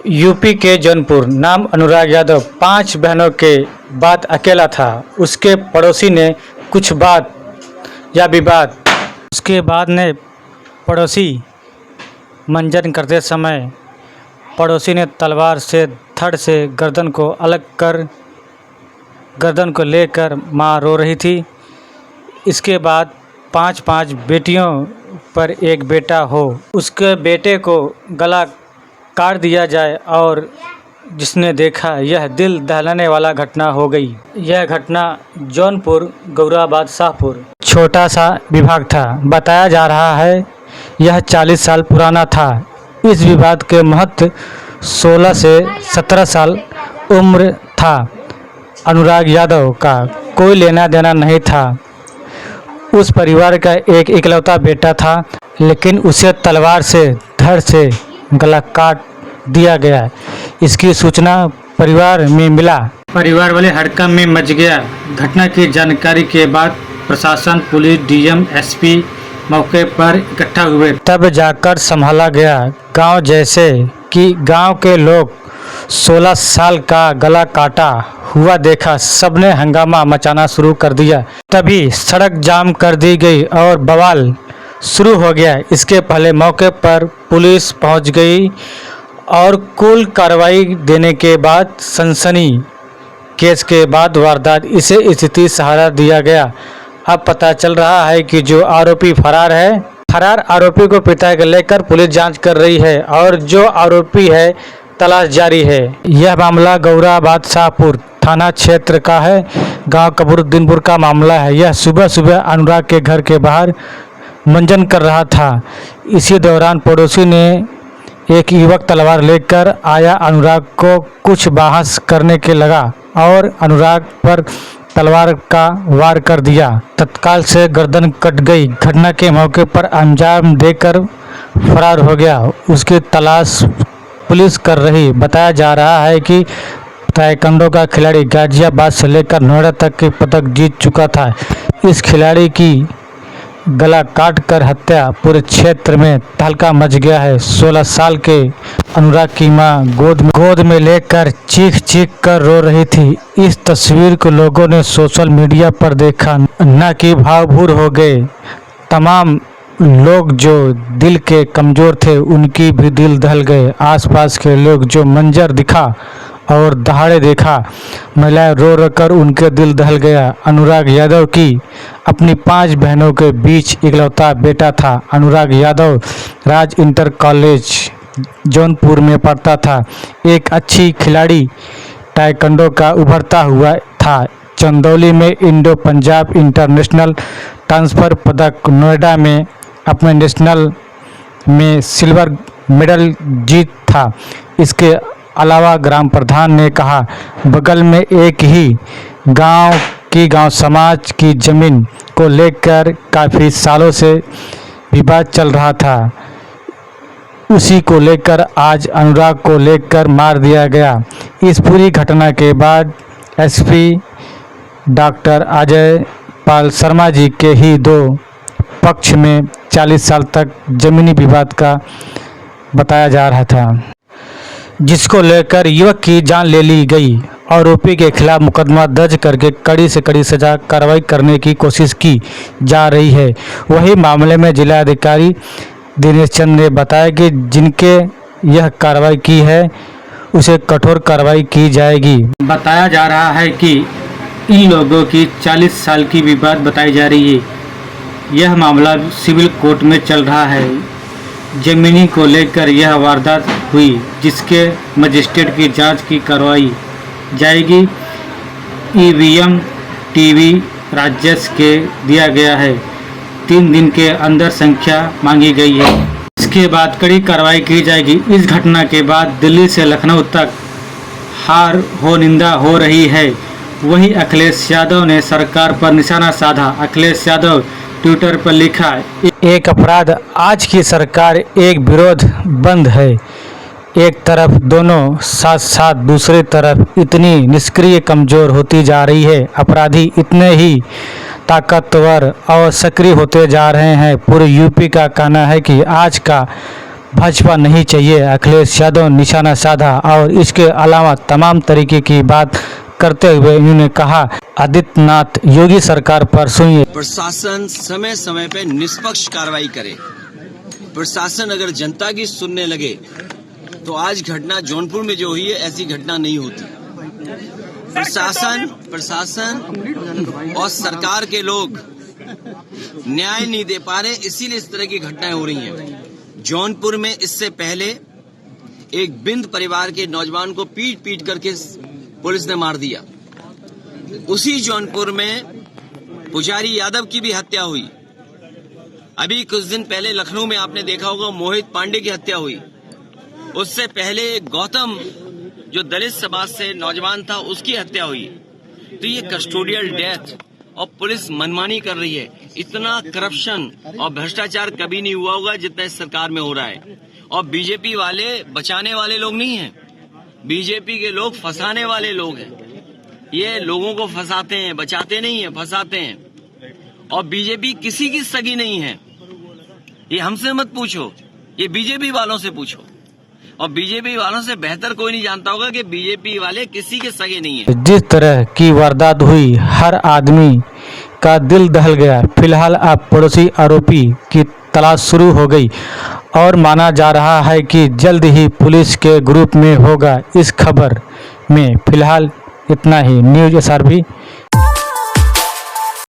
UP के जौनपुर। नाम अनुराग यादव। 5 बहनों के बाद अकेला था। उसके पड़ोसी ने कुछ बात या विवाद उसके बाद ने पड़ोसी मंजन करते समय पड़ोसी ने तलवार से धड़ से गर्दन को लेकर माँ रो रही थी। इसके बाद 5 बेटियों पर एक बेटा हो, उसके बेटे को गला काट दिया जाए और जिसने देखा यह दिल दहलाने वाला घटना हो गई। यह घटना जौनपुर गौराबाद शाहपुर छोटा सा विभाग था। बताया जा रहा है यह 40 साल पुराना था। इस विवाद के महत्व 16 से 17 साल उम्र था। अनुराग यादव का कोई लेना देना नहीं था। उस परिवार का एक इकलौता बेटा था, लेकिन उसे तलवार से धड़ से गला काट दिया गया। इसकी सूचना परिवार में मिला। परिवार वाले हड़कंप में मच गया। घटना की जानकारी के बाद प्रशासन, पुलिस, डीएम, एसपी मौके पर इकट्ठा हुए। तब जाकर संभाला गया गांव। जैसे कि गांव के लोग 16 साल का गला काटा हुआ देखा, सबने हंगामा मचाना शुरू कर दिया। तभी सड़क जाम कर दी गई और बवाल शुरू हो गया। इसके पहले मौके पर पुलिस पहुंच गई और कुल कार्रवाई देने के बाद सनसनी केस के बाद वारदात इसे स्थिति सहारा दिया गया। अब पता चल रहा है कि जो आरोपी फरार है, फरार आरोपी को पिता को लेकर पुलिस जांच कर रही है और जो आरोपी है तलाश जारी है। यह मामला गौराबाद शाहपुर थाना क्षेत्र का है। गांव कबरुद्दीनपुर का मामला है। यह सुबह सुबह अनुराग के घर के बाहर मंजन कर रहा था। इसी दौरान पड़ोसी ने एक युवक तलवार लेकर आया। अनुराग को कुछ बहस करने के लगा और अनुराग पर तलवार का वार कर दिया। तत्काल से गर्दन कट गई। घटना के मौके पर अंजाम देकर फरार हो गया। उसकी तलाश पुलिस कर रही। बताया जा रहा है कि ताइक्वांडो का खिलाड़ी गाजियाबाद से लेकर नोएडा तक के पदक जीत चुका था। इस खिलाड़ी की गला काट कर हत्या पूरे क्षेत्र में तहलका मच गया है। 16 साल के अनुराग की मां गोद में लेकर चीख कर रो रही थी। इस तस्वीर को लोगों ने सोशल मीडिया पर देखा, न कि भावुर हो गए। तमाम लोग जो दिल के कमज़ोर थे उनकी भी दिल दहल गए। आसपास के लोग जो मंजर दिखा और दहाड़े देखा, महिलाएं रो कर उनके दिल दहल गया। अनुराग यादव की अपनी 5 बहनों के बीच इकलौता बेटा था। अनुराग यादव राज इंटर कॉलेज जौनपुर में पढ़ता था। एक अच्छी खिलाड़ी ताइक्वांडो का उभरता हुआ था। चंदौली में इंडो पंजाब इंटरनेशनल ट्रांसफर पदक, नोएडा में अपने नेशनल में सिल्वर मेडल जीत था। इसके अलावा ग्राम प्रधान ने कहा, बगल में एक ही गांव समाज की जमीन को लेकर काफ़ी सालों से विवाद चल रहा था। उसी को लेकर आज अनुराग को लेकर मार दिया गया। इस पूरी घटना के बाद एसपी डॉक्टर अजय पाल शर्मा जी के ही 2 पक्ष में 40 साल तक जमीनी विवाद का बताया जा रहा था, जिसको लेकर युवक की जान ले ली गई। आरोपी के खिलाफ मुकदमा दर्ज करके कड़ी से कड़ी सजा कार्रवाई करने की कोशिश की जा रही है। वही मामले में जिलाधिकारी दिनेश चंद ने बताया कि जिनके यह कार्रवाई की है उसे कठोर कार्रवाई की जाएगी। बताया जा रहा है कि इन लोगों की 40 साल की विवाद बताई जा रही है। यह मामला सिविल कोर्ट में चल रहा है। जमीनी को लेकर यह वारदात हुई, जिसके मजिस्ट्रेट की जांच की करवाई जाएगी। ईवीएम टीवी राजस्व के दिया गया है। 3 दिन के अंदर संख्या मांगी गई है। इसके बाद कड़ी कार्रवाई की जाएगी। इस घटना के बाद दिल्ली से लखनऊ तक निंदा हो रही है। वहीं अखिलेश यादव ने सरकार पर निशाना साधा। अखिलेश यादव ट्विटर पर लिखा, एक अपराध आज की सरकार, एक विरोध बंद है। एक तरफ दोनों साथ साथ, दूसरी तरफ इतनी निष्क्रिय कमज़ोर होती जा रही है। अपराधी इतने ही ताकतवर और सक्रिय होते जा रहे हैं। पूरे यूपी का कहना है कि आज का भाजपा नहीं चाहिए, अखिलेश यादव निशाना साधा। और इसके अलावा तमाम तरीके की बात करते हुए इन्होंने कहा, आदित्यनाथ योगी सरकार पर सुनिए। प्रशासन समय समय पे निष्पक्ष कार्रवाई करे। प्रशासन अगर जनता की सुनने लगे तो आज घटना जौनपुर में जो हुई है ऐसी घटना नहीं होती। प्रशासन और सरकार के लोग न्याय नहीं दे पा रहे, इसीलिए इस तरह की घटनाएं हो रही हैं। जौनपुर में इससे पहले एक बिंद परिवार के नौजवान को पीट पीट करके पुलिस ने मार दिया। उसी जौनपुर में पुजारी यादव की भी हत्या हुई। अभी कुछ दिन पहले लखनऊ में आपने देखा होगा मोहित पांडे की हत्या हुई। उससे पहले गौतम जो दलित समाज से नौजवान था उसकी हत्या हुई। तो ये कस्टोडियल डेथ और पुलिस मनमानी कर रही है। इतना करप्शन और भ्रष्टाचार कभी नहीं हुआ होगा जितना इस सरकार में हो रहा है। और बीजेपी वाले बचाने वाले लोग नहीं हैं, बीजेपी के लोग फंसाने वाले लोग हैं। ये लोगों को फंसाते हैं, बचाते नहीं है, फंसाते हैं। और बीजेपी किसी की सगी नहीं है, ये हमसे मत पूछो, ये बीजेपी वालों से पूछो। और बीजेपी वालों से बेहतर कोई नहीं जानता होगा कि बीजेपी वाले किसी के सगे नहीं है। जिस तरह की वारदात हुई, हर आदमी का दिल दहल गया। फिलहाल अब पड़ोसी आरोपी की तलाश शुरू हो गई और माना जा रहा है कि जल्द ही पुलिस के ग्रुप में होगा। इस खबर में फिलहाल इतना ही। News SRB